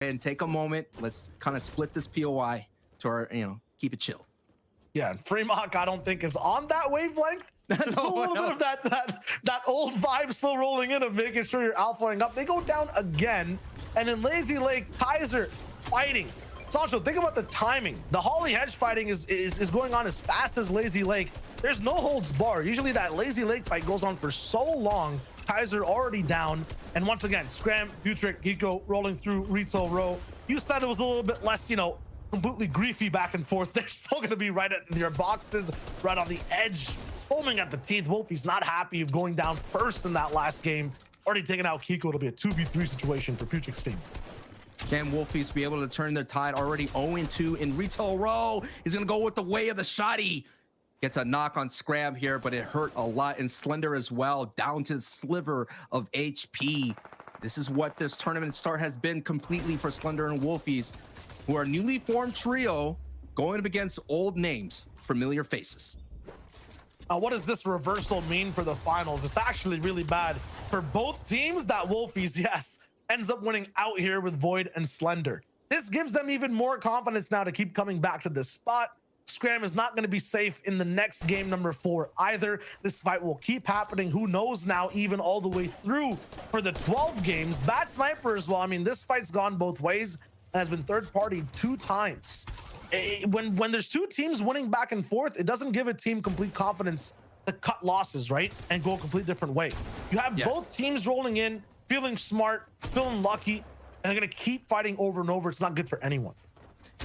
and take a moment. Let's kind of split this POI to our, keep it chill. Yeah, and Fremont, I don't think is on that wavelength. There's a little bit of that old vibe still rolling in of making sure you're alphaing up. They go down again, and in Lazy Lake, Kaiser fighting. Sancho, think about the timing. The Holly Hedge fighting is going on as fast as Lazy Lake. There's no holds barred. Usually that Lazy Lake fight goes on for so long. Kaiser already down, and once again, Scram, Butrick, Giko rolling through Retail Row. You said it was a little bit less, completely griefy back and forth. They're still going to be right at their boxes, right on the edge, foaming at the teeth. Wolfie's not happy of going down first in that last game. Already taking out Kiko. It'll be a 2v3 situation for Putrick's team. Can Wolfies be able to turn their tide? Already 0-2 in Retail Row. He's going to go with the way of the shotty. Gets a knock on Scram here, but it hurt a lot. And Slender as well, down to the sliver of HP. This is what this tournament start has been completely for Slender and Wolfies, who are a newly formed trio going up against old names, familiar faces. What does this reversal mean for the finals? It's actually really bad for both teams. That Wolfies, yes, ends up winning out here with Void and Slender. This gives them even more confidence now to keep coming back to this spot. Scram is not going to be safe in the next game number 4 either. This fight will keep happening. Who knows now, even all the way through for the 12 games. Bad Sniper as well. I mean, this fight's gone both ways and has been third party 2 times. When there's 2 teams winning back and forth, it doesn't give a team complete confidence to cut losses, right? And go a complete different way. You have both teams rolling in, feeling smart, feeling lucky, and they're going to keep fighting over and over. It's not good for anyone.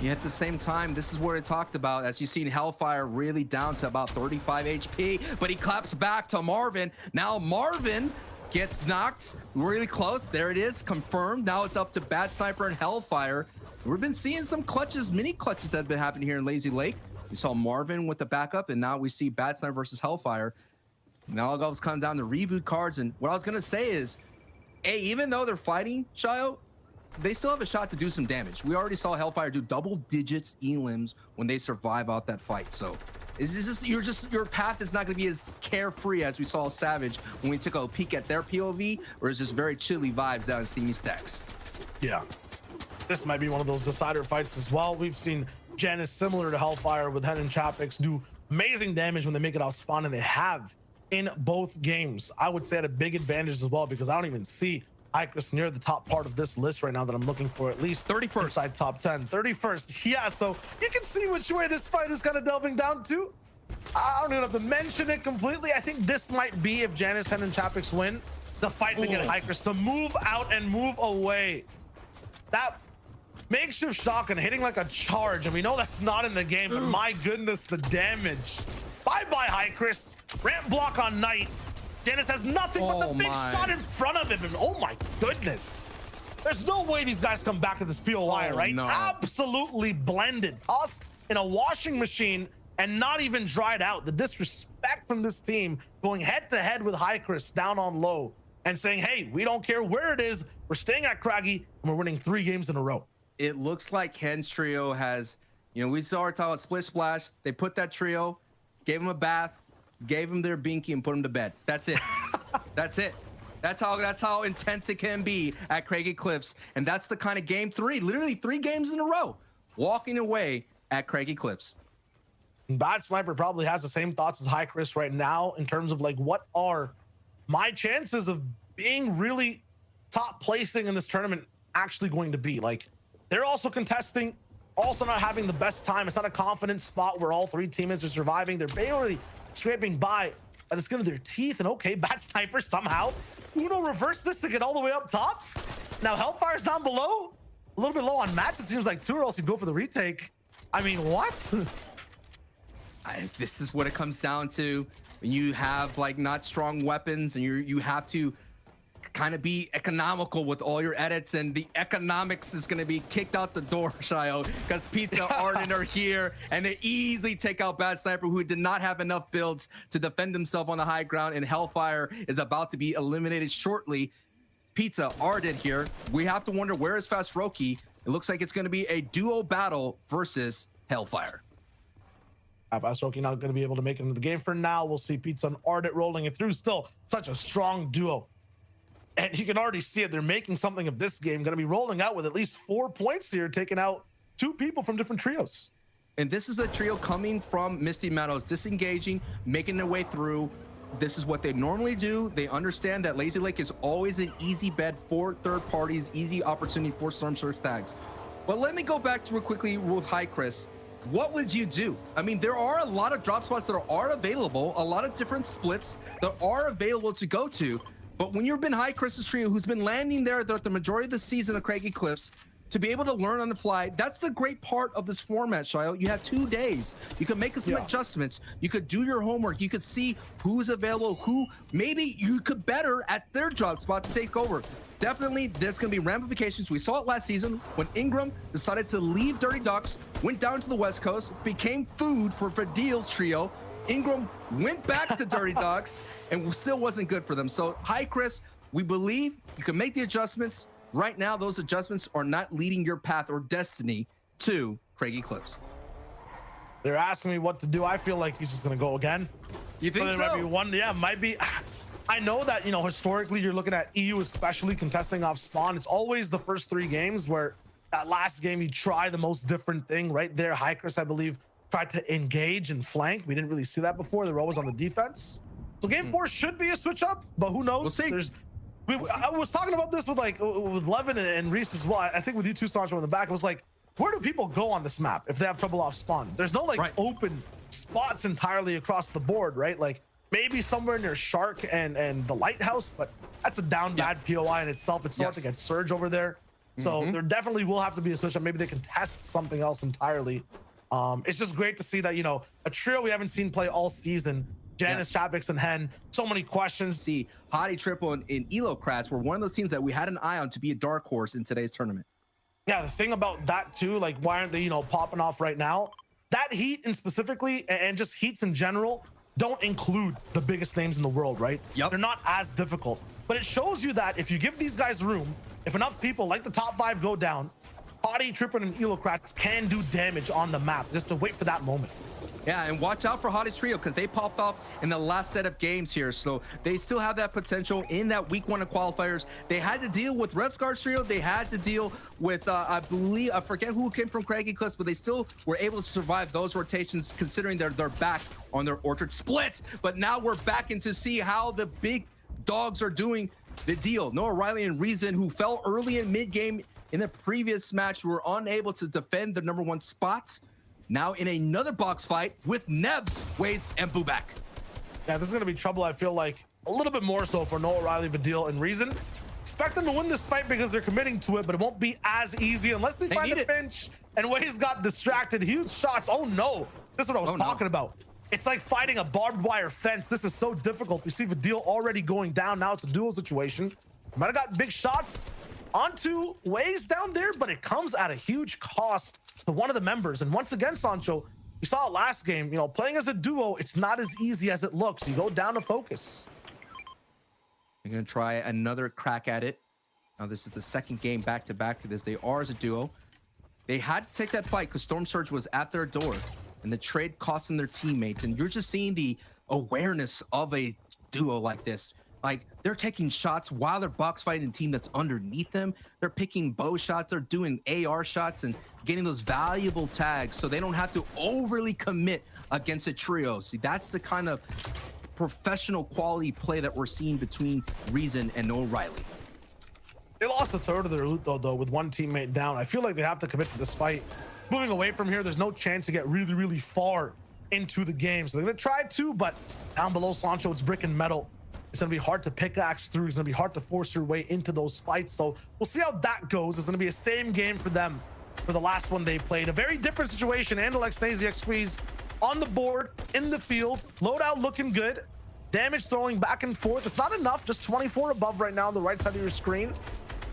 Yeah, at the same time, this is what it talked about. As you've seen, Hellfire really down to about 35 HP, but he claps back to Marvin. Now Marvin gets knocked really close. There it is, confirmed. Now it's up to Bad Sniper and Hellfire. We've been seeing some clutches, mini clutches that have been happening here in Lazy Lake. We saw Marvin with the backup, and now we see Bad Sniper versus Hellfire. Now it goes come down to reboot cards. And what I was gonna say is, hey, even though they're fighting, Shayo, they still have a shot to do some damage. We already saw Hellfire do double digits elims when they survive out that fight. So your path is not going to be as carefree as we saw Savage when we took a peek at their POV, or is just very chilly vibes down in Steamy Stacks. Yeah, this might be one of those decider fights as well. We've seen Janice, similar to Hellfire with Hen and Chapix, do amazing damage when they make it out spawn, and they have in both games. I would say at a big advantage as well, because I don't even see Icris near the top part of this list right now that I'm looking for, at least 31st inside top 10. 31st, yeah, so you can see which way this fight is kind of delving down to. I don't even have to mention it completely. I think this might be, if Janice, Hen, and Chapix win, the fight to get Icris to move out and move away. That makeshift shotgun hitting like a charge, and we know that's not in the game, but my goodness, the damage. Bye-bye, Icris. Ramp block on Knight. Janice has nothing but the big shot in front of him, and oh my goodness. There's no way these guys come back to this POI, right? No. Absolutely blended, tossed in a washing machine, and not even dried out. The disrespect from this team going head to head with Icris down on low and saying, hey, we don't care where it is. We're staying at Craggy, and we're winning 3 games in a row. It looks like Hen's trio has, we saw our talk about Split Splash. They put that trio, gave him a bath, gave him their binky, and put him to bed. That's it. That's it. That's how intense it can be at Craggy Cliffs. And that's the kind of game 3, literally 3 games in a row, walking away at Craggy Cliffs. Bad Sniper probably has the same thoughts as Icris right now in terms of like, what are my chances of being really top placing in this tournament actually going to be? Like, they're also contesting, also not having the best time. It's not a confident spot where all 3 teammates are surviving. They're barely scraping by the skin of their teeth, and okay, Bad Sniper somehow reverse this to get all the way up top. Now Hellfire's down below, a little bit low on mats, it seems like, too, or else he'd go for the retake. I mean, what? This is what it comes down to when you have like not strong weapons, and you have to kind of be economical with all your edits, and the economics is going to be kicked out the door, Shayo, because Pizza Ardent are here, and they easily take out Bad Sniper, who did not have enough builds to defend himself on the high ground, and Hellfire is about to be eliminated shortly. Pizza Ardent here. We have to wonder, where is Fast Roki? It looks like it's going to be a duo battle versus Hellfire. Fast Roki not going to be able to make it into the game for now. We'll see Pizza and Ardent rolling it through. Still such a strong duo. And you can already see it. They're making something of this game. Going to be rolling out with at least 4 points here, taking out 2 people from different trios. And this is a trio coming from Misty Meadows, disengaging, making their way through. This is what they normally do. They understand that Lazy Lake is always an easy bed for third parties, easy opportunity for Storm Surge tags. But let me go back to real quickly with Hi Chris. What would you do? I mean, there are a lot of drop spots that are available, a lot of different splits that are available to go to. But when you've been Hi Chris's trio, who's been landing there throughout the majority of the season of Craggy Cliffs, to be able to learn on the fly, that's the great part of this format, Shio. You have 2 days. You can make some adjustments. You could do your homework. You could see who's available, who maybe you could better at their drop spot to take over. Definitely, there's going to be ramifications. We saw it last season when Ingram decided to leave Dirty Ducks, went down to the West Coast, became food for Fadil's trio. Ingram went back to Dirty Ducks and still wasn't good for them. So, hi, Chris. We believe you can make the adjustments. Right now, those adjustments are not leading your path or destiny to Craggy Cliffs. They're asking me what to do. I feel like he's just going to go again. You think so? Might be one. Yeah, might be. I know that, you know, historically, you're looking at EU, especially contesting off spawn. It's always the first 3 games where that last game you try the most different thing. Right there, Hi Chris, I believe, tried to engage and flank. We didn't really see that before. They were always on the defense. So game 4 should be a switch up, but who knows? We'll see. I was talking about this with Levin and Reese as well. I think with you too, Sancho, in the back, it was like, where do people go on this map if they have trouble off spawn? There's no open spots entirely across the board, right? Like maybe somewhere near Shark and the Lighthouse, but that's a down bad POI in itself. It's hard to get Surge over there. So there definitely will have to be a switch up. Maybe they can test something else entirely. It's just great to see that, you know, a trio we haven't seen play all season. Janice, Chapix, and Hen. So many questions. See, Hottie Triple and Elocrats were one of those teams that we had an eye on to be a dark horse in today's tournament. Yeah, the thing about that too, like why aren't they, you know, popping off right now? That heat and specifically, and just heats in general, don't include the biggest names in the world, right? Yep. They're not as difficult. But it shows you that if you give these guys room, if enough people like the top 5 go down, Hottie, Triple, and Elocrats can do damage on the map. Just to wait for that moment. Yeah, and watch out for Hottie's trio because they popped off in the last set of games here. So they still have that potential in that week 1 of qualifiers. They had to deal with Revsguard's trio. They had to deal with, I believe, I forget who came from Craggy Cliffs, but they still were able to survive those rotations considering they're back on their Orchard split. But now we're back in to see how the big dogs are doing the deal. Noah Riley and Reason, who fell early in mid-game in the previous match, were unable to defend the #1 spot. Now in another box fight with Nebs, Waze, and Bubak. Yeah, this is going to be trouble, I feel like, a little bit more so for Noah Riley, Vidil, and Reason. Expect them to win this fight because they're committing to it, but it won't be as easy unless they find a pinch. And Waze got distracted. Huge shots. Oh, no. This is what I was talking about. It's like fighting a barbed wire fence. This is so difficult. We see Vidil already going down. Now it's a duel situation. Might have got big shots onto Waze down there, but it comes at a huge cost to one of the members. And once again, Sancho, you saw it last game, you know, playing as a duo, it's not as easy as it looks. You go down to focus. They're going to try another crack at it. Now, this is the second game back-to-back to this. They are as a duo. They had to take that fight because Storm Surge was at their door, and the trade costing their teammates. And you're just seeing the awareness of a duo like this. Like, they're taking shots while they're box fighting a team that's underneath them. They're picking bow shots. They're doing AR shots and getting those valuable tags so they don't have to overly commit against a trio. See, that's the kind of professional quality play that we're seeing between Reason and Noah Riley. They lost a third of their loot, though, with one teammate down. I feel like they have to commit to this fight. Moving away from here, there's no chance to get really, really far into the game. So they're going to try to, but down below Sancho, it's brick and metal. It's going to be hard to pickaxe through. It's going to be hard to force your way into those fights. So we'll see how that goes. It's going to be a same game for them for the last one they played. A very different situation. Andalex, Stasiak squeeze on the board, in the field. Loadout looking good. Damage throwing back and forth. It's not enough. Just 24 above right now on the right side of your screen.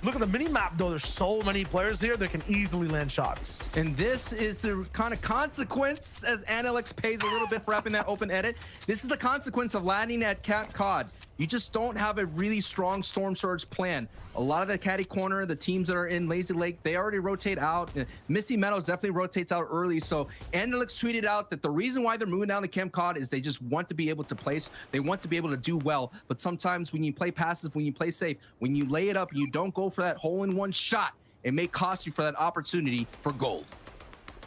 Look at the mini map, though. There's so many players here that can easily land shots. And this is the kind of consequence, as Andalex pays a little bit for having that open edit. This is the consequence of landing at Cat Cod. you just don't have a really strong Storm Surge plan. A lot of the caddy corner, the teams that are in Lazy Lake, they already rotate out. Misty Meadows definitely rotates out early. So Andalix tweeted out that the reason why they're moving down the Camp Cod is they just want to be able to place. They want to be able to do well. But sometimes when you play passive, when you play safe, when you lay it up, you don't go for that hole-in-one shot, it may cost you for that opportunity for gold.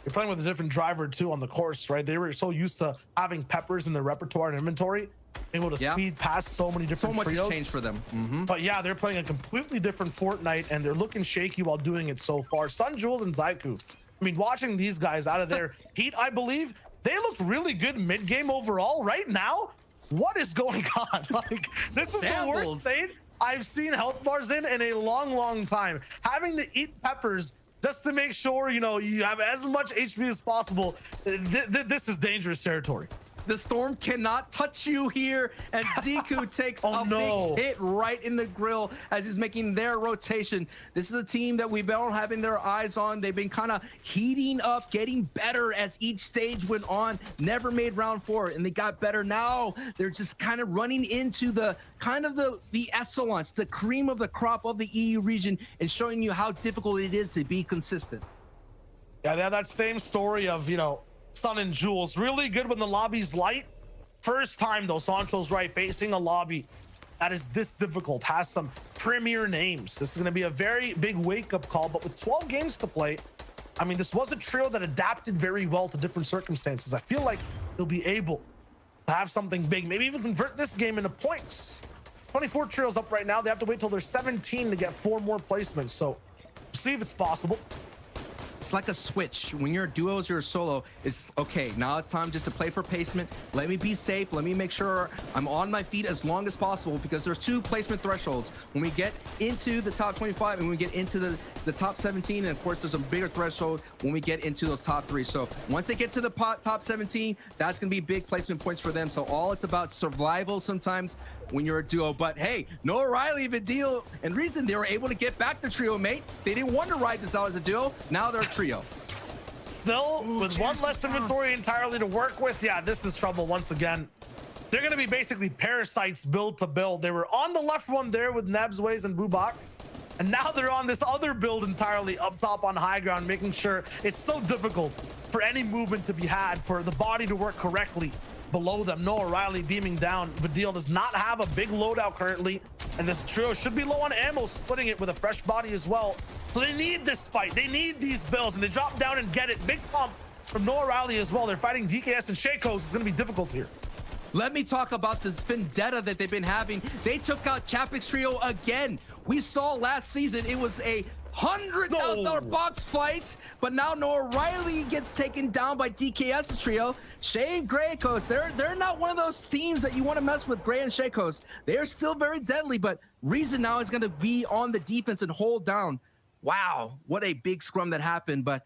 You're playing with a different driver too on the course, right? They were so used to having peppers in their repertoire and inventory, able to speed past so many different trios. So much has changed for them. But yeah, they're playing a completely different Fortnite, and they're looking shaky while doing it so far. Sun Jules and Zaiku. I mean, watching these guys out of their heat, I believe they look really good mid-game overall. Right now, what is going on? Like, this is the worst state I've seen health bars in a long time. Having to eat peppers just to make sure, you know, you have as much HP as possible. This is dangerous territory. The Storm cannot touch you here, and Ziku takes big hit right in the grill as he's making their rotation. This is a team that we've been having their eyes on. They've been kind of heating up, getting better as each stage went on. Never made round 4, and they got better. Now they're just kind of running into the echelons, the cream of the crop of the EU region, and showing you how difficult it is to be consistent. Yeah, they have that same story of, you know, Sun and Jules, really good when the lobby's light. First time though, Sancho's right, facing a lobby that is this difficult, has some premier names. This is going to be a very big wake-up call, but with 12 games to play, I mean, this was a trio that adapted very well to different circumstances. I feel like they'll be able to have something big, maybe even convert this game into points. 24 trios up right now. They have to wait till they're 17 to get 4 more placements, so see if it's possible. It's like a switch. When you're duos, you're a solo. It's okay. Now it's time just to play for placement. Let me be safe. Let me make sure I'm on my feet as long as possible, because there's 2 placement thresholds. When we get into the top 25 and we get into the top 17, and of course there's a bigger threshold when we get into those top 3. So once they get to the top 17, that's going to be big placement points for them. So all it's about survival sometimes when you're a duo. But hey, Noah Riley, Vidil, and reason they were able to get back the trio mate. They didn't want to ride this out as a duo. Now they're a trio. Still, with one less inventory entirely to work with, yeah, this is trouble once again. They're going to be basically parasites build to build. They were on the left one there with Nebsways and Bubak, and now they're on this other build entirely up top on high ground, making sure it's so difficult for any movement to be had, for the body to work correctly below them. Noah Riley beaming down. Vidil does not have a big loadout currently, and this trio should be low on ammo, splitting it with a fresh body as well. So they need this fight. They need these builds, and they drop down and get it. Big pump from Noah Riley as well. They're fighting DKS and Shakos. It's going to be difficult here. Let me talk about this vendetta that they've been having. They took out Chapik's trio again. We saw last season it was a $100,000 box fight, but now Noah Riley gets taken down by DKS's trio. Shay and Grey Coast, they're not one of those teams that you want to mess with. Grey and Shay Coast, they're still very deadly, but Reason now is going to be on the defense and hold down. Wow, what a big scrum that happened. But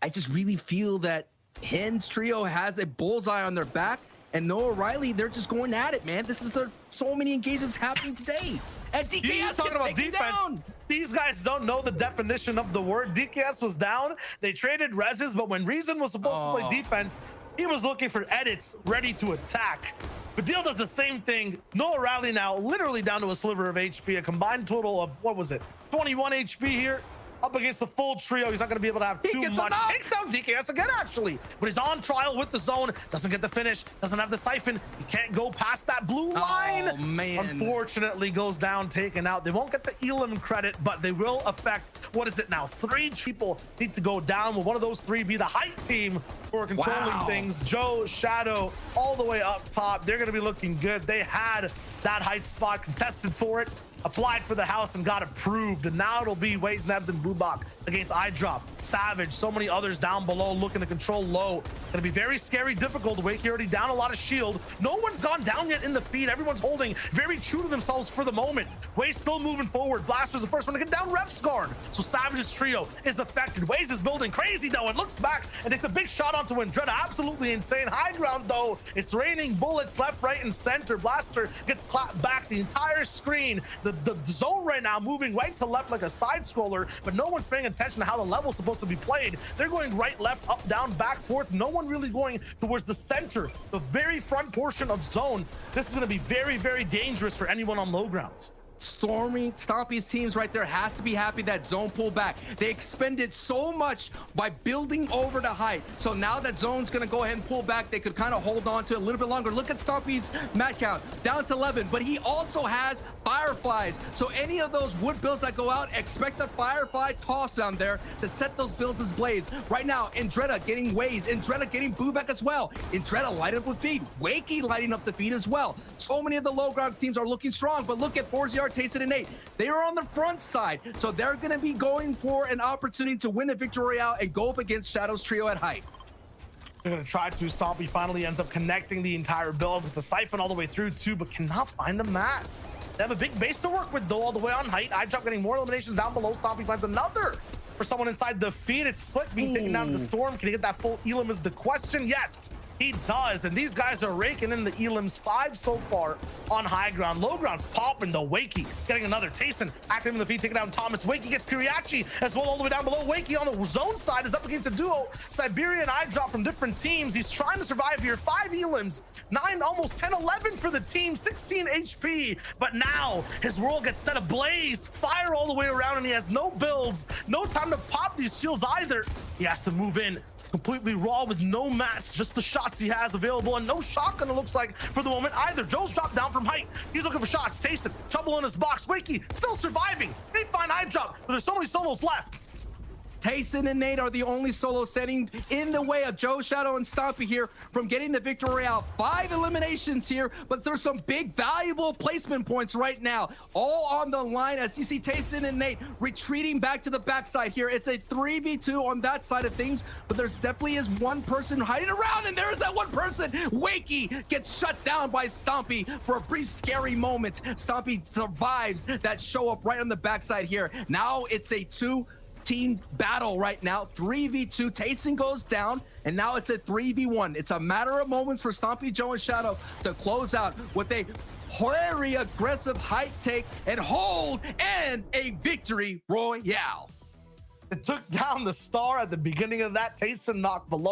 I just really feel that Hen's trio has a bullseye on their back, and Noah Riley, they're just going at it, man. This is so many engagements happening today. And DKS talking about defense. Down. These guys don't know the definition of the word. DKS was down. They traded reses, but when Reason was supposed to play defense, he was looking for edits, ready to attack. But Deal does the same thing. Noah Riley now literally down to a sliver of HP, a combined total of, what was it, 21 HP here. Up against the full trio, he's not going to be able to have too much. Takes down DKS again, actually, but he's on trial with the zone. Doesn't get the finish. Doesn't have the siphon. He can't go past that blue line. Oh, man. Unfortunately, goes down, taken out. They won't get the Elam credit, but they will affect. What is it now? 3 people need to go down. Will one of those 3 be the height team who are controlling things? Joe, Shadow, all the way up top. They're going to be looking good. They had that height spot, contested for it, applied for the house and got approved, and now it'll be Waze, Nebs, and Bubak against iDrop, Savage, so many others down below looking to control low. Gonna be very scary, difficult. Wakey already down a lot of shield. No one's gone down yet in the feed. Everyone's holding very true to themselves for the moment. Waze still moving forward. Blaster's the first one to get down Ref's guard, so Savage's trio is affected. Waze is building crazy though and looks back and takes a big shot onto Andretta. Absolutely insane. High ground though. It's raining bullets left, right, and center. Blaster gets clapped back the entire screen. the zone right now moving right to left like a side scroller, but no one's paying attention to how the level's supposed to be played. They're going right, left, up, down, back, forth. No one really going towards the center, the very front portion of zone. This is going to be very, very dangerous for anyone on low grounds. Stompy's teams right there has to be happy that zone pulled back. They expended so much by building over the height. So now that zone's gonna go ahead and pull back, they could kind of hold on to it a little bit longer. Look at Stompy's mat count down to 11, but he also has fireflies. So any of those wood builds that go out, expect a firefly toss down there to set those builds as blaze. Right now, Andretta getting ways, Andretta getting booback as well. Andretta lighting up with feed, Wakey lighting up the feed as well. So many of the low ground teams are looking strong, but look at 4ZR, Tasted, and Nate. They are on the front side, so they're going to be going for an opportunity to win a victory royale and go up against Shadow's trio at height. They're going to try to. Stompy finally ends up connecting the entire build. It's a siphon all the way through too, but cannot find the mats. They have a big base to work with though, all the way on height. iDrop getting more eliminations down below. Stompy finds another for someone inside the feed. It's Split being taken down to the storm. Can he get that full elim is the question. Yes, he does, and these guys are raking in the elims. 5 so far on high ground. Low ground's popping though. Wakey getting another. Tayson active in the feed, taking down Thomas. Wakey gets Kuriachi as well all the way down below. Wakey on the zone side is up against a duo. Siberia and iDrop from different teams. He's trying to survive here. 5 elims, 9, almost 10, 11 for the team, 16 HP. But now his world gets set ablaze. Fire all the way around, and he has no builds, no time to pop these shields either. He has to move in completely raw with no mats, just the shots he has available, and no shotgun it looks like for the moment either. Joe's dropped down from height. He's looking for shots. Tayson, trouble in his box. Wakey still surviving. They find iDrop, but there's so many solos left. Tayson and Nate are the only solo setting in the way of Joe, Shadow, and Stompy here from getting the victory royale. 5 eliminations here, but there's some big valuable placement points right now, all on the line as you see Tayson and Nate retreating back to the backside here. It's a 3v2 on that side of things, but there's definitely is one person hiding around, and there's that one person. Wakey gets shut down by Stompy for a brief scary moment. Stompy survives that show up right on the backside here. Now it's a 2-team battle right now. 3v2. Tayson goes down, and now it's a 3v1. It's a matter of moments for Stompy, Joe, and Shadow to close out with a very aggressive height take and hold and a victory royale. It took down the star at the beginning of that. Tayson knocked below.